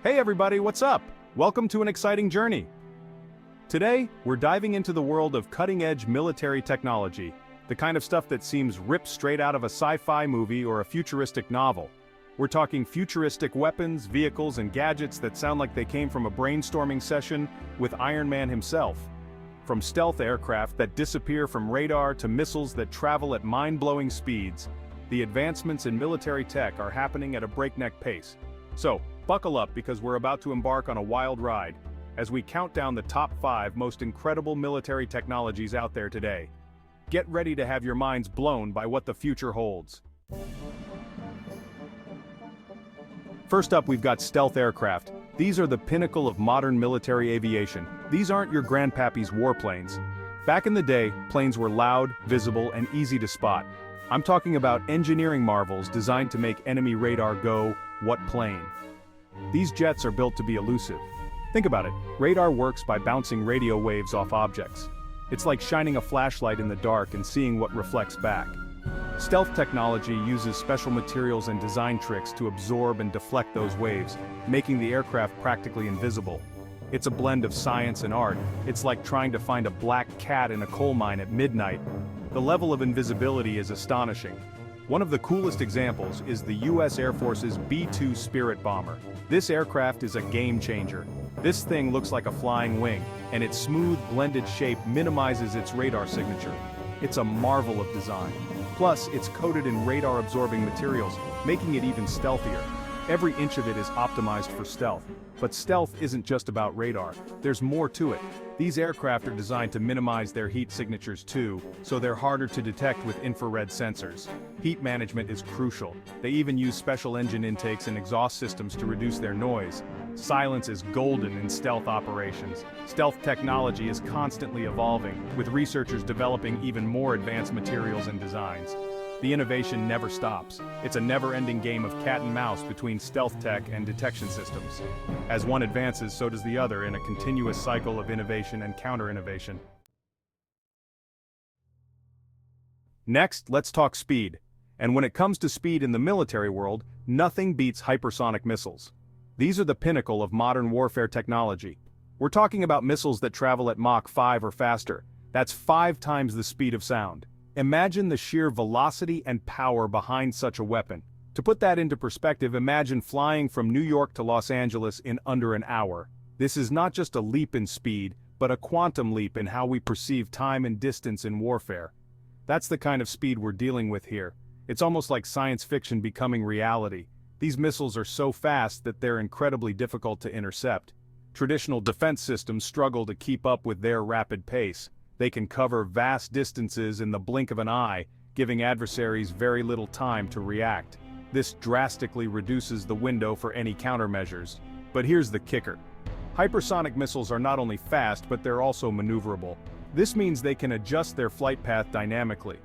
Hey everybody, what's up? Welcome to an exciting journey. Today, we're diving into the world of cutting-edge military technology, the kind of stuff that seems ripped straight out of a sci-fi movie or a futuristic novel. We're talking futuristic weapons, vehicles, and gadgets that sound like they came from a brainstorming session with Iron Man himself. From stealth aircraft that disappear from radar to missiles that travel at mind-blowing speeds, the advancements in military tech are happening at a breakneck pace. So, buckle up because we're about to embark on a wild ride as we count down the top 5 most incredible military technologies out there today. Get ready to have your minds blown by what the future holds. First up, we've got stealth aircraft. These are the pinnacle of modern military aviation. These aren't your grandpappy's warplanes. Back in the day, planes were loud, visible, and easy to spot. I'm talking about engineering marvels designed to make enemy radar go, "What plane?" These jets are built to be elusive. Think about it, radar works by bouncing radio waves off objects. It's like shining a flashlight in the dark and seeing what reflects back. Stealth technology uses special materials and design tricks to absorb and deflect those waves, making the aircraft practically invisible. It's a blend of science and art. It's like trying to find a black cat in a coal mine at midnight. The level of invisibility is astonishing. One of the coolest examples is the US Air Force's B-2 Spirit bomber. This aircraft is a game changer. This thing looks like a flying wing, and its smooth, blended shape minimizes its radar signature. It's a marvel of design. Plus, it's coated in radar-absorbing materials, making it even stealthier. Every inch of it is optimized for stealth. But stealth isn't just about radar. There's more to it. These aircraft are designed to minimize their heat signatures too, so they're harder to detect with infrared sensors. Heat management is crucial. They even use special engine intakes and exhaust systems to reduce their noise. Silence is golden in stealth operations. Stealth technology is constantly evolving, with researchers developing even more advanced materials and designs. The innovation never stops. It's a never-ending game of cat and mouse between stealth tech and detection systems. As one advances, so does the other in a continuous cycle of innovation and counter-innovation. Next, let's talk speed. And when it comes to speed in the military world, nothing beats hypersonic missiles. These are the pinnacle of modern warfare technology. We're talking about missiles that travel at Mach 5 or faster. That's 5 times the speed of sound. Imagine the sheer velocity and power behind such a weapon. To put that into perspective, imagine flying from New York to Los Angeles in under an hour. This is not just a leap in speed, but a quantum leap in how we perceive time and distance in warfare. That's the kind of speed we're dealing with here. It's almost like science fiction becoming reality. These missiles are so fast that they're incredibly difficult to intercept. Traditional defense systems struggle to keep up with their rapid pace. They can cover vast distances in the blink of an eye, giving adversaries very little time to react. This drastically reduces the window for any countermeasures. But here's the kicker. Hypersonic missiles are not only fast, but they're also maneuverable. This means they can adjust their flight path dynamically.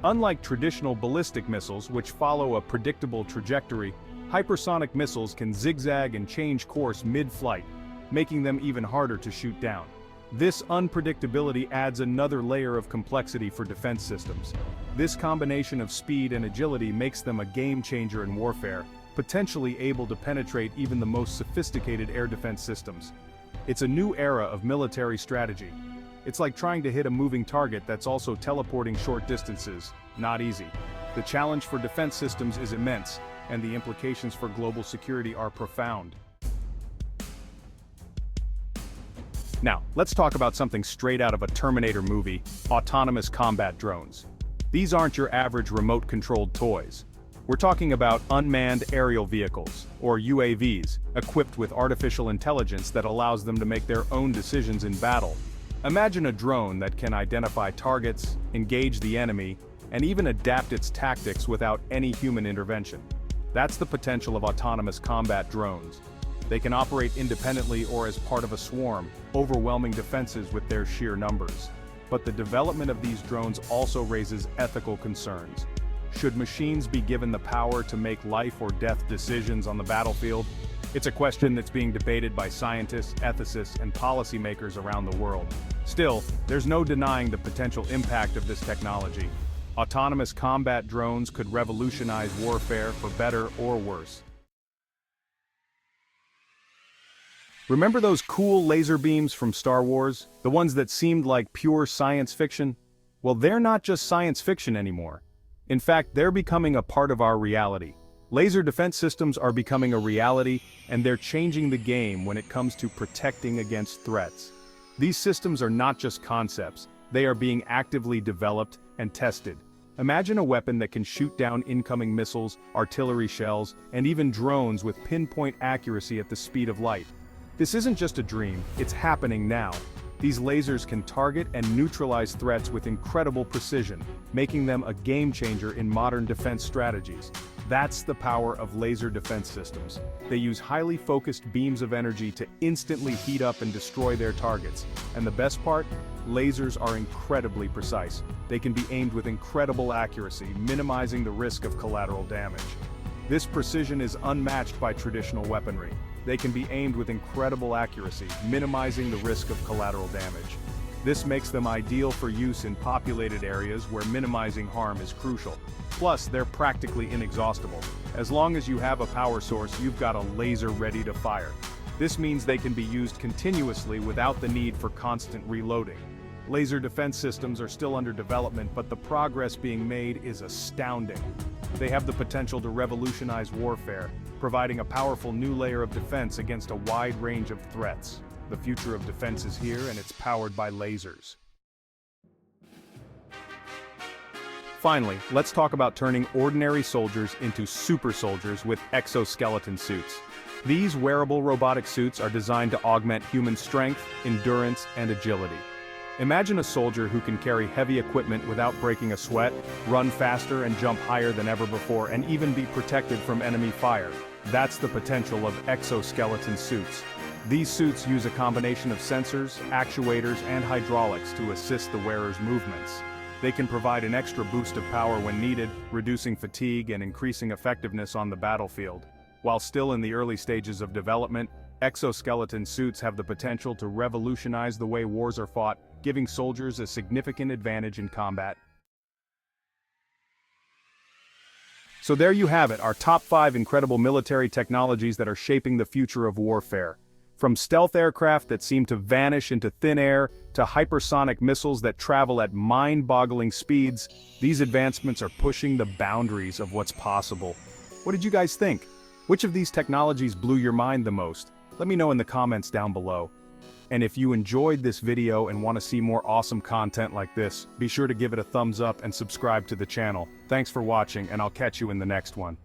Unlike traditional ballistic missiles, which follow a predictable trajectory, hypersonic missiles can zigzag and change course mid-flight, making them even harder to shoot down. This unpredictability adds another layer of complexity for defense systems. This combination of speed and agility makes them a game changer in warfare, potentially able to penetrate even the most sophisticated air defense systems. It's a new era of military strategy. It's like trying to hit a moving target that's also teleporting short distances. Not easy. The challenge for defense systems is immense, and the implications for global security are profound. Now, let's talk about something straight out of a Terminator movie: autonomous combat drones. These aren't your average remote-controlled toys. We're talking about unmanned aerial vehicles, or UAVs, equipped with artificial intelligence that allows them to make their own decisions in battle. Imagine a drone that can identify targets, engage the enemy, and even adapt its tactics without any human intervention. That's the potential of autonomous combat drones. They can operate independently or as part of a swarm, overwhelming defenses with their sheer numbers. But the development of these drones also raises ethical concerns. Should machines be given the power to make life or death decisions on the battlefield? It's a question that's being debated by scientists, ethicists, and policymakers around the world. Still, there's no denying the potential impact of this technology. Autonomous combat drones could revolutionize warfare for better or worse. Remember those cool laser beams from Star Wars? The ones that seemed like pure science fiction? Well, they're not just science fiction anymore. In fact, they're becoming a part of our reality. Laser defense systems are becoming a reality, and they're changing the game when it comes to protecting against threats. These systems are not just concepts, they are being actively developed and tested. Imagine a weapon that can shoot down incoming missiles, artillery shells, and even drones with pinpoint accuracy at the speed of light. This isn't just a dream, it's happening now. These lasers can target and neutralize threats with incredible precision, making them a game changer in modern defense strategies. That's the power of laser defense systems. They use highly focused beams of energy to instantly heat up and destroy their targets. And the best part? Lasers are incredibly precise. They can be aimed with incredible accuracy, minimizing the risk of collateral damage. This precision is unmatched by traditional weaponry. They can be aimed with incredible accuracy, minimizing the risk of collateral damage. This makes them ideal for use in populated areas where minimizing harm is crucial. Plus, they're practically inexhaustible. As long as you have a power source, you've got a laser ready to fire. This means they can be used continuously without the need for constant reloading. Laser defense systems are still under development, but the progress being made is astounding. They have the potential to revolutionize warfare, providing a powerful new layer of defense against a wide range of threats. The future of defense is here, and it's powered by lasers. Finally, let's talk about turning ordinary soldiers into super soldiers with exoskeleton suits. These wearable robotic suits are designed to augment human strength, endurance, and agility. Imagine a soldier who can carry heavy equipment without breaking a sweat, run faster and jump higher than ever before, and even be protected from enemy fire. That's the potential of exoskeleton suits. These suits use a combination of sensors, actuators, and hydraulics to assist the wearer's movements. They can provide an extra boost of power when needed, reducing fatigue and increasing effectiveness on the battlefield. While still in the early stages of development, exoskeleton suits have the potential to revolutionize the way wars are fought, giving soldiers a significant advantage in combat. So there you have it, our top 5 incredible military technologies that are shaping the future of warfare. From stealth aircraft that seem to vanish into thin air, to hypersonic missiles that travel at mind-boggling speeds, these advancements are pushing the boundaries of what's possible. What did you guys think? Which of these technologies blew your mind the most? Let me know in the comments down below. And if you enjoyed this video and want to see more awesome content like this, be sure to give it a thumbs up and subscribe to the channel. Thanks for watching, and I'll catch you in the next one.